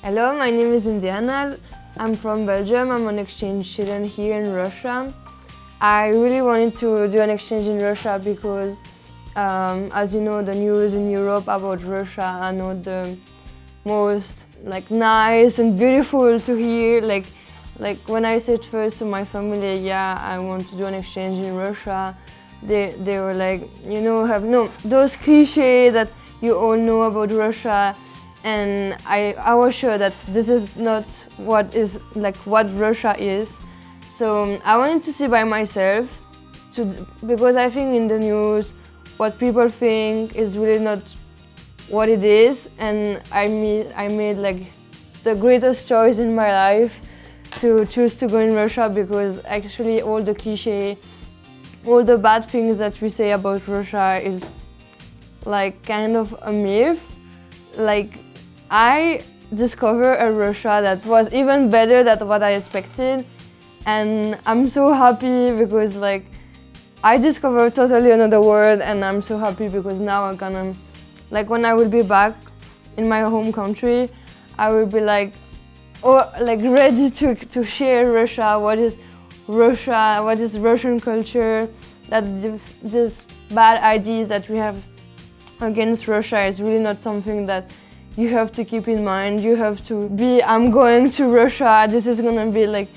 Hello, my name is Indiana. I'm from Belgium. I'm an exchange student here in Russia. I really wanted to do an exchange in Russia because, as you know, the news in Europe about Russia are not the most nice and beautiful to hear. Like when I said first to my family, yeah, I want to do an exchange in Russia, they were like, you know, have no those cliches that you all know about Russia. And I was sure that this is not what Russia is. So I wanted to see by myself, because I think in the news what people think is really not what it is. And I made like the greatest choice in my life to choose to go in Russia, because actually all the cliché, all the bad things that we say about Russia is like kind of a myth. Like, I discovered a Russia that was even better than what I expected, and I'm so happy because like I discovered totally another world, and I'm so happy because now I'm gonna, like, when I will be back in my home country, I will be like, oh, like ready to share Russia, what is Russian culture, that this bad ideas that we have against Russia is really not something that you have to keep in mind. You have to be, I'm going to Russia, this is gonna be like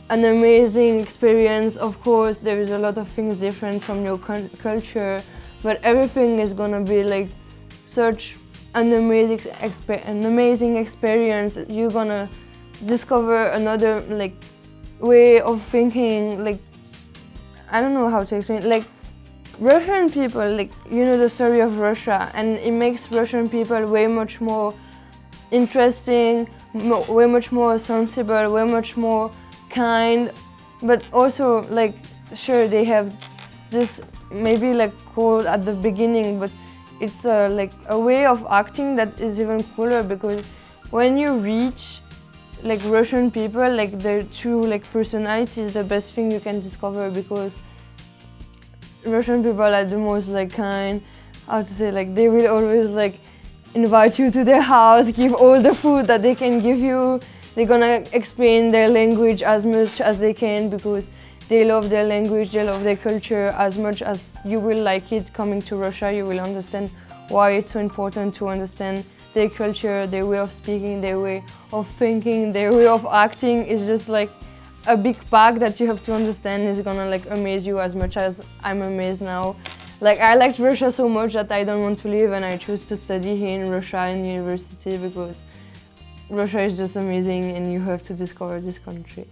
an amazing experience. Of course, there is a lot of things different from your culture, but everything is gonna be like such an amazing experience. You're gonna discover another like way of thinking. Like, I don't know how to explain. Like, Russian people, like, you know the story of Russia, and it makes Russian people way much more interesting, way much more sensible, way much more kind. But also, like, sure, they have this maybe like cold at the beginning, but it's like a way of acting that is even cooler, because when you reach like Russian people, like their true like personality is the best thing you can discover, because Russian people are the most like kind, how to say, like they will always like invite you to their house, give all the food that they can give you. They're gonna explain their language as much as they can, because they love their language, they love their culture as much as you will like it. Coming to Russia, you will understand why it's so important to understand their culture, their way of speaking, their way of thinking, their way of acting. Is just like a big pack that you have to understand, is gonna like amaze you as much as I'm amazed now. Like, I liked Russia so much that I don't want to leave, and I choose to study here in Russia in university, because Russia is just amazing and you have to discover this country.